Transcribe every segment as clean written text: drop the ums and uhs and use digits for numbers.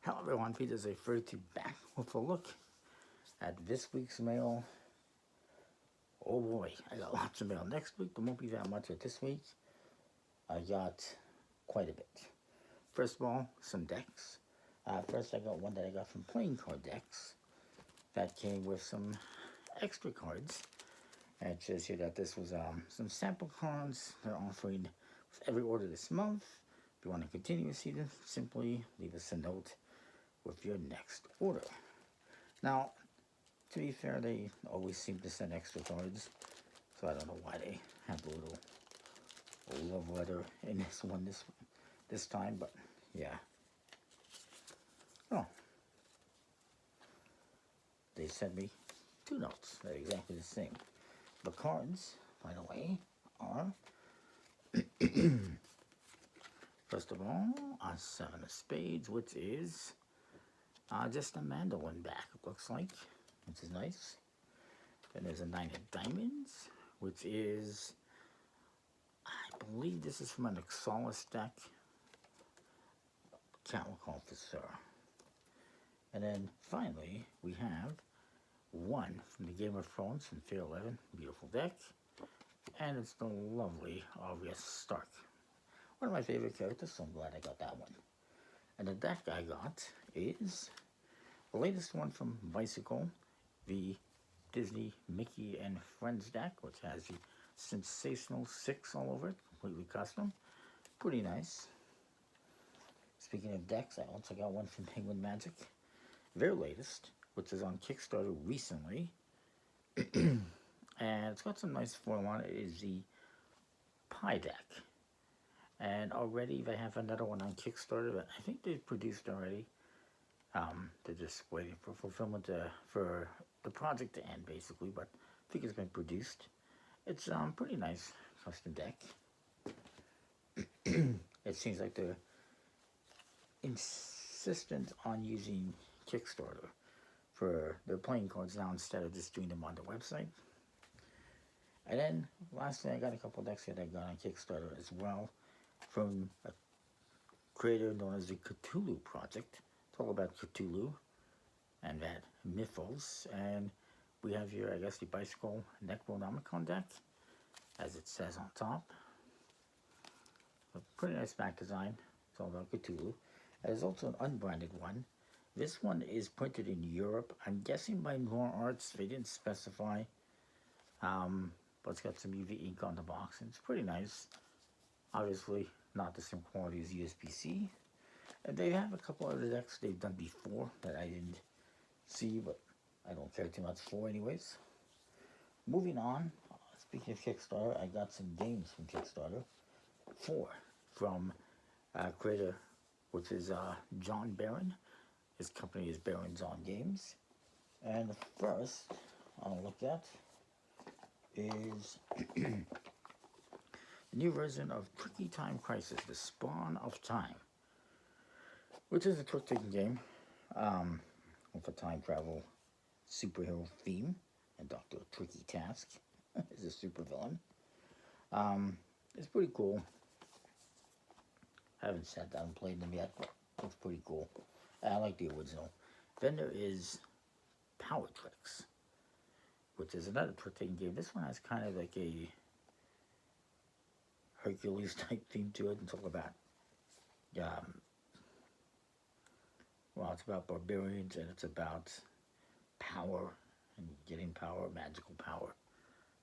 Hello everyone, Peter's referred to back with a look at this week's mail. Oh boy, I got lots of mail next week, but won't be that much. But this week, I got quite a bit. First of all, some decks. First I got one that I got from Playing Card Decks that came with some extra cards. And it says here that this was some sample cards they're offering with every order this month. If you want to continue to see them, simply leave us a note with your next order. Now, to be fair, they always seem to send extra cards, so I don't know why they have a little love letter in this one this time, but yeah. Oh, they sent me two notes that are exactly the same. The cards, by the way, are first of all, a 7 of spades, which is just a mandolin back, it looks like, which is nice. Then there's a 9 of diamonds, which is, I believe this is from an Exolus deck. Can't recall for sure. And then finally, we have one from the Game of Thrones from Fear 11, beautiful deck. And it's the lovely Arya Stark. One of my favorite characters, so I'm glad I got that one. And the deck I got is the latest one from Bicycle, the Disney Mickey and Friends deck, which has the sensational 6 all over it, completely custom. Pretty nice. Speaking of decks, I also got one from Penguin Magic, their latest, which is on Kickstarter recently. And it's got some nice foil on it. It is the Pie deck. And already they have another one on Kickstarter that I think they've produced already. They're just waiting for fulfillment for the project to end, basically, but I think it's been produced. It's pretty nice custom deck. It seems like they're insistent on using Kickstarter for their playing cards now instead of just doing them on their website. And then, lastly, I got a couple decks that I got on Kickstarter as well from a creator known as the Cthulhu Project. It's all about Cthulhu and that mythos. And we have here, I guess, the Bicycle Necronomicon deck, as it says on top. A pretty nice back design. It's all about Cthulhu. There's also an unbranded one. This one is printed in Europe. I'm guessing by More Arts. They didn't specify. But it's got some UV ink on the box, and it's pretty nice. Obviously, not the same quality as USPCC. And they have a couple other decks they've done before that I didn't see, but I don't care too much for anyways. Moving on, speaking of Kickstarter, I got some games from Kickstarter. 4 from creator, which is John Barron. His company is Barron's on Games. And the first I'll look at is the new version of Tricky Time Crisis, The Spawn of Time, which is a trick-taking game with a time travel superhero theme, and Dr. Tricky Task is a supervillain. It's pretty cool. I haven't sat down and played them yet, but it's pretty cool. I like the original. Then there is Power Tricks, which is another trick-taking game. This one has kind of like a Hercules type theme to it. It's all about, well, it's about barbarians and it's about power and getting power, magical power.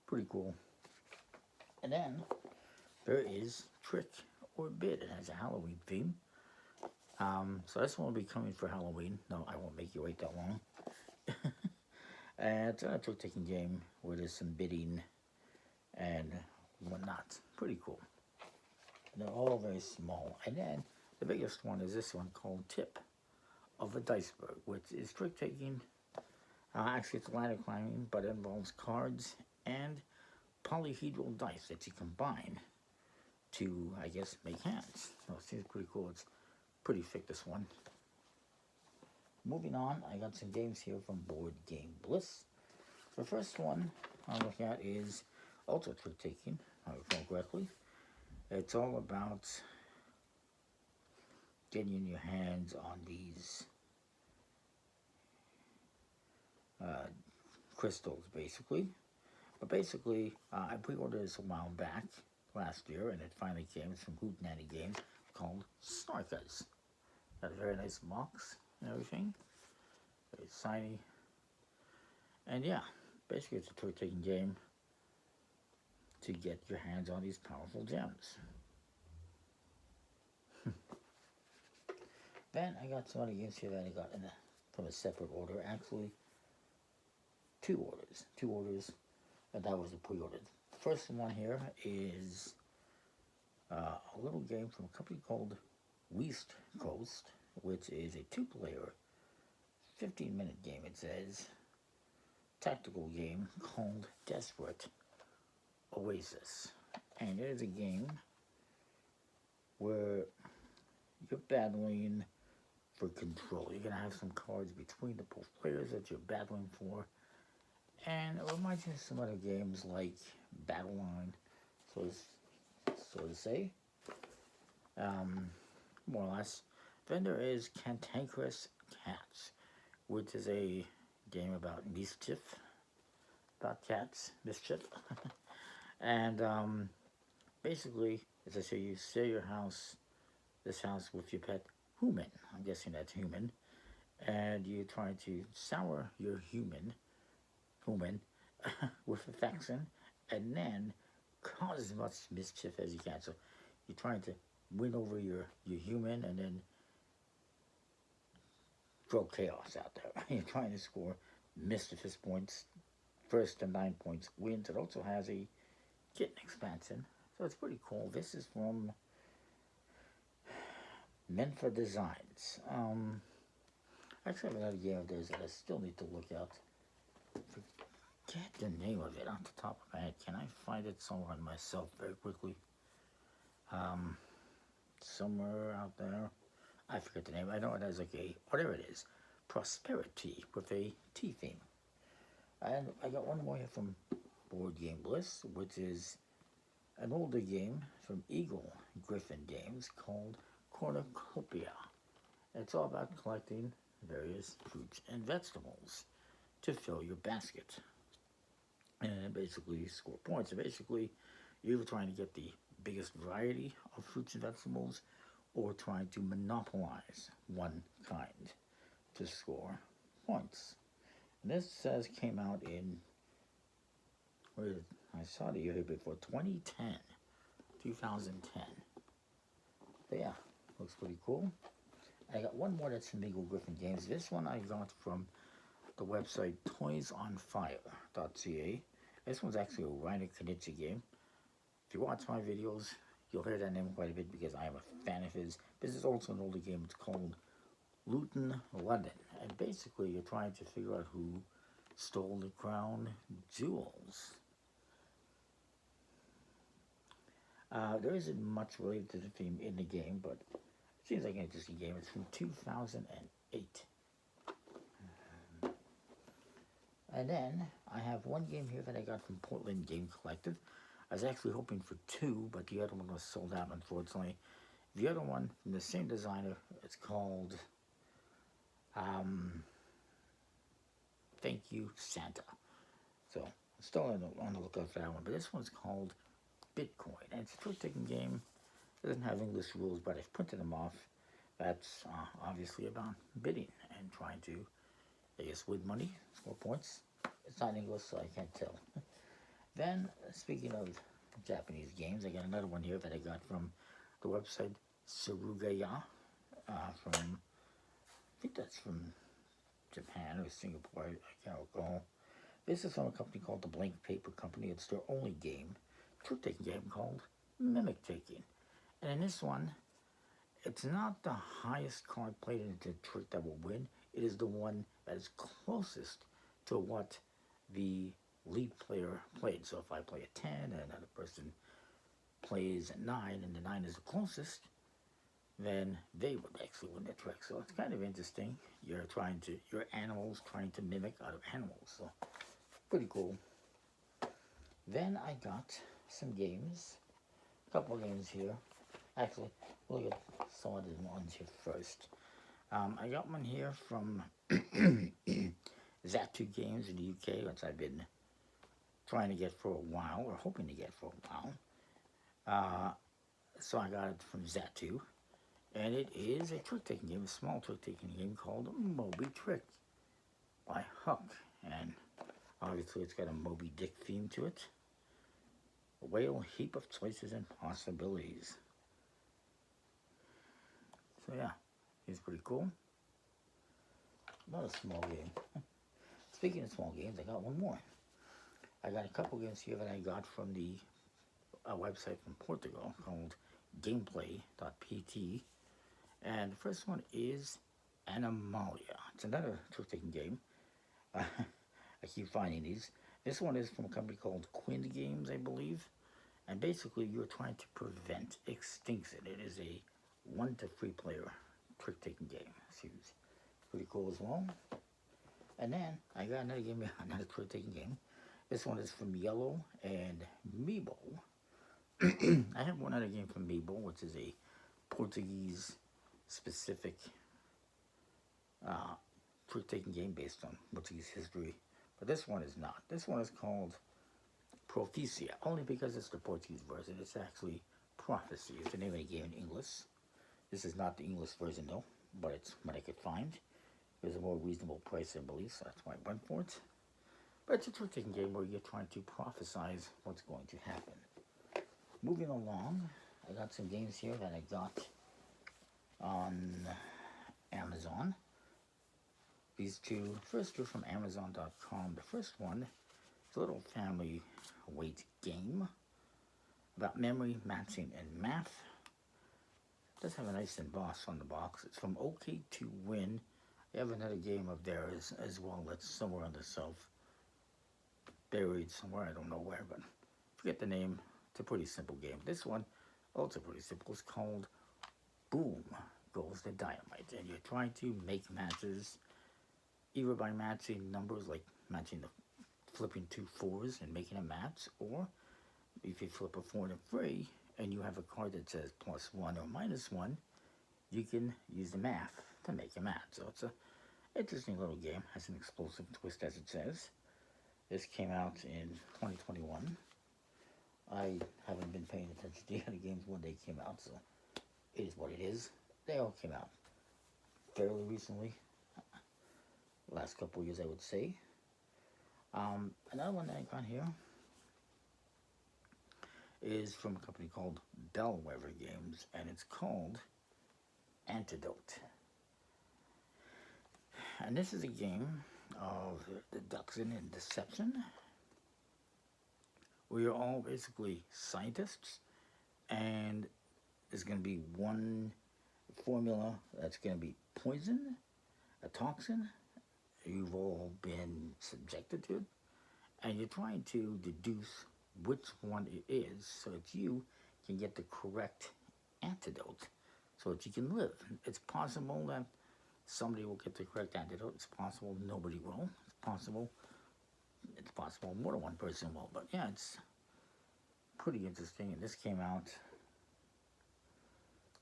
Pretty cool. And then there is Trick or Bid. It has a Halloween theme. So this one will be coming for Halloween. No, I won't make you wait that long. And it's a trick-taking game where there's some bidding and whatnot. Pretty cool. They're all very small. And then the biggest one is this one called Tip of a Diceberg, which is trick-taking. Actually, it's ladder climbing, but it involves cards and polyhedral dice that you combine to, I guess, make hands. So it seems pretty cool. It's pretty thick, this one. Moving on, I got some games here from Board Game Bliss. The first one I'll look at is also trick-taking, if I recall correctly. It's all about getting your hands on these crystals, basically. But basically, I pre-ordered this a while back, last year, and it finally came. It's from quined.nl Games, called Snorkas. Got a very nice box and everything. Very shiny. And yeah, basically it's a toy-taking game to get your hands on these powerful gems. Then I got some other games here that I got from a separate order. Actually, two orders, and that was a pre-order. The first one here is a little game from a company called West Coast, which is a two-player, 15-minute game, it says, tactical game called Desperate Oasis. And it is a game where you're battling for control. You're going to have some cards between the both players that you're battling for. And it reminds me of some other games like Battle Line, so to say. More or less. Then there is Cantankerous Cats, which is a game about mischief, about cats, mischief. And basically, as I say, you share your house, this house with your pet human. I'm guessing that's human. And you're trying to sour your human with affection, and then cause as much mischief as you can. So you're trying to win over your human and then throw chaos out there. You're trying to score mischievous points. First to 9 points wins. It also has a kitten expansion, so it's pretty cool. This is from Menfa Designs. Actually, I have another game of theirs that I still need to look out. Forget the name of it off the top of my head. Can I find it somewhere on myself very quickly? Somewhere out there. I forget the name. I know it has like a, whatever it is, prosperity with a T theme. And I got one more here from Board Game Bliss, which is an older game from Eagle Griffin Games called Cornucopia. It's all about collecting various fruits and vegetables to fill your basket. And basically score points. So basically, you're either trying to get the biggest variety of fruits and vegetables or trying to monopolize one kind to score points. And this says came out in, I saw the year here before, 2010. So yeah, looks pretty cool. I got one more that's from Eagle Griffin Games. This one I got from the website toysonfire.ca. This one's actually a Reiner Knizia game. If you watch my videos, you'll hear that name quite a bit because I am a fan of his. This is also an older game. It's called Luton London. And basically, you're trying to figure out who stole the crown jewels. There isn't much related to the theme in the game, but it seems like an interesting game. It's from 2008. And then I have one game here that I got from Portland Game Collective. I was actually hoping for two, but the other one was sold out, unfortunately. The other one from the same designer, it's called Thank You Santa. So I'm still on the lookout for that one, but this one's called Bitcoin. And it's a first-taking game. It doesn't have English rules, but I've printed them off. That's obviously about bidding and trying to, I guess, win money, score points. It's not English, so I can't tell. Then, speaking of Japanese games, I got another one here that I got from the website Surugaya from, I think that's from Japan or Singapore, I can't recall. This is from a company called the Blank Paper Company. It's their only game, trick-taking game called Mimic Taking. And in this one, it's not the highest card played into the trick that will win. It is the one that is closest to what the lead player played. So if I play a 10 and another person plays a 9 and the 9 is the closest, then they would actually win the trick. So it's kind of interesting. You're animals trying to mimic other animals. So pretty cool. Then I got some games, a couple of games here. Actually, look at some of the ones here first. I got one here from Zatu Games in the UK, which I've been trying to get for a while, or hoping to get for a while. So I got it from Zatu, and it is a trick-taking game, a small trick-taking game called Moby Trick by Huck, and obviously it's got a Moby Dick theme to it. A whale heap of choices and possibilities. So yeah, it's pretty cool. Another small game. Speaking of small games, I got one more. I got a couple games here that I got from the website from Portugal called gameplay.pt. And the first one is Animalia. It's another trick-taking game. I keep finding these. This one is from a company called quined.nl, I believe. And basically, you're trying to prevent extinction. It is a 1 to 3 player trick-taking game. Seems pretty cool as well. And then I got another game, another trick-taking game. This one is from Yellow and Mebo. I have one other game from Mebo, which is a Portuguese specific trick-taking game based on Portuguese history. But this one is not. This one is called Profecia, only because it's the Portuguese version. It's actually Prophecy. It's the name of the game in English. This is not the English version though, but it's what I could find. It was a more reasonable price, I believe, so that's why I went for it. But it's a trick-taking game where you're trying to prophesize what's going to happen. Moving along, I got some games here that I got on Amazon. These first two from Amazon.com. The first one is a little family weight game about memory, matching, and math. It does have a nice emboss on the box. It's from OK to Win. They have another game of theirs as well that's somewhere on the shelf. Buried somewhere, I don't know where, but forget the name. It's a pretty simple game. This one, also pretty simple. It's called Boom Goes the Dynamite. And you're trying to make matches either by matching numbers, like matching flipping 2 4s and making a match, or if you flip a 4 and a 3 and you have a card that says +1 or -1, you can use the math to make a match. So it's a interesting little game. Has an explosive twist, as it says. This came out in 2021. I haven't been paying attention to the other games when they came out, so it is what it is. They all came out fairly recently. Last couple years, I would say. Another one that I got here is from a company called Bellwether Games, and it's called Antidote. And this is a game of deduction and deception, where you're all basically scientists, and there's going to be one formula that's going to be poison, a toxin. You've all been subjected to it, and you're trying to deduce which one it is so that you can get the correct antidote so that you can live. It's possible that somebody will get the correct antidote. It's possible nobody will. It's possible more than one person will. But yeah, it's pretty interesting. And this came out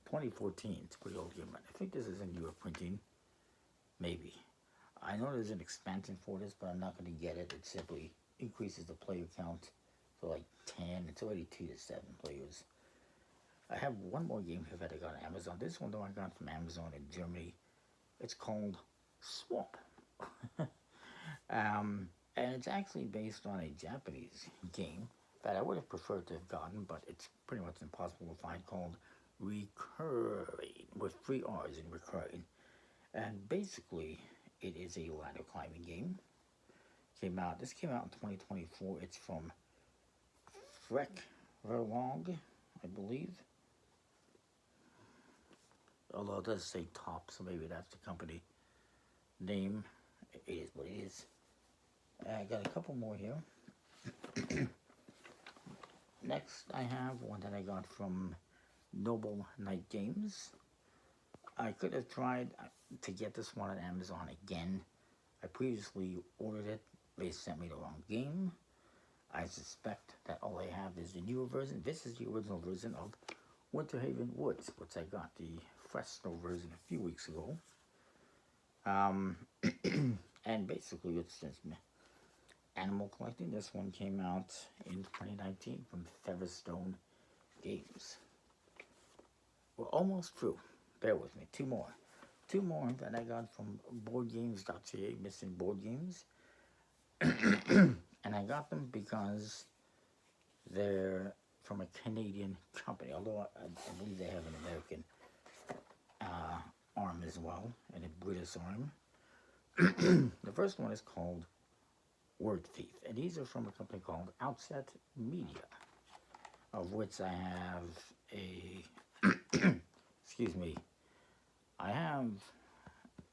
2014. It's a pretty old game. I think this is in Europe printing. Maybe. I know there's an expansion for this, but I'm not going to get it. It simply increases the player count to like 10. It's already 2 to 7 players. I have one more game here that I got on Amazon. This one though I got from Amazon in Germany. It's called Swap. And it's actually based on a Japanese game that I would have preferred to have gotten, but it's pretty much impossible to find, called Recurring, with 3 R's in Recurring. And basically, it is a ladder climbing game. This came out in 2024. It's from Freck Verlag, I believe. Although it does say Top, so maybe that's the company name. It is what it is. I got a couple more here. Next, I have one that I got from Noble Knight Games. I could have tried to get this one on Amazon again. I previously ordered it. They sent me the wrong game. I suspect that all they have is the newer version. This is the original version of Winter Haven Woods, which I got the fresh snow version a few weeks ago. And basically it's just animal collecting. This one came out in 2019 from Featherstone Games. We're almost through. Bear with me. Two more that I got from boardgames.ca, missing board games. And I got them because they're from a Canadian company, although I believe they have an American arm as well, and a British arm. The first one is called Word Thief, and these are from a company called Outset Media, of which I have a excuse me, I have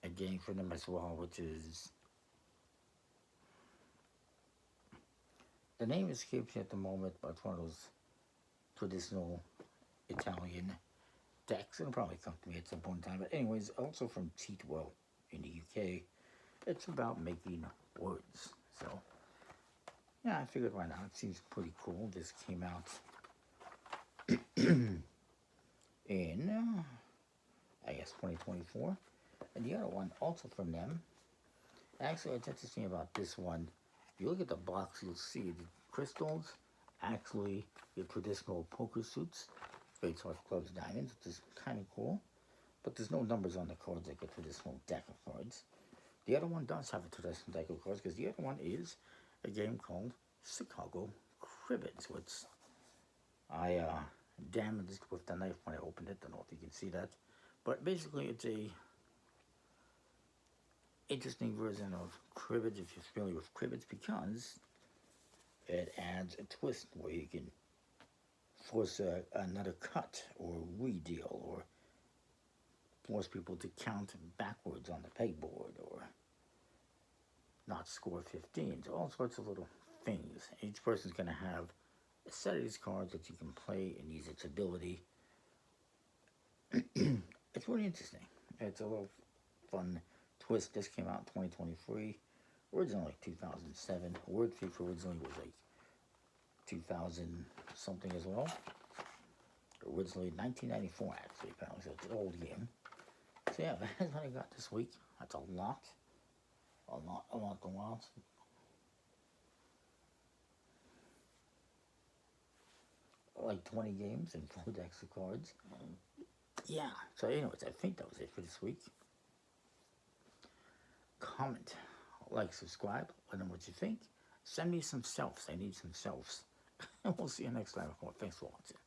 a game for them as well, which is, the name escapes me at the moment, but it's one of those traditional Italian decks. It'll probably come to me at some point in time. But anyways, also from Cheatwell in the UK. It's about making words. So, yeah, I figured why not. It seems pretty cool. This came out in, I guess, 2024. And the other one, also from them. Actually, what's interesting about this one, if you look at the box, you'll see the crystals, actually your traditional poker suits, spades, hearts, clubs, diamonds, which is kind of cool. But there's no numbers on the cards like a traditional deck of cards. The other one does have a traditional deck of cards, because the other one is a game called Chicago Cribbage, which I damaged with the knife when I opened it. Don't know if you can see that. But basically, it's a interesting version of cribbage, if you're familiar with cribbage, because it adds a twist where you can force another cut or redeal, or force people to count backwards on the pegboard, or not score 15s, all sorts of little things. Each person's going to have a set of these cards that you can play and use its ability. It's really interesting. It's a little fun twist. This came out in 2023, originally like 2007. Word Thief originally was like 2000 something as well. Originally 1994 actually, apparently, so it's an old game. So yeah, that's what I got this week. That's a lot to watch. Like 20 games and 4 decks of cards. Yeah, so anyways, I think that was it for this week. Comment, like, subscribe, let them know what you think. Send me some selfs. I need some selfs. And we'll see you next time. Thanks for watching.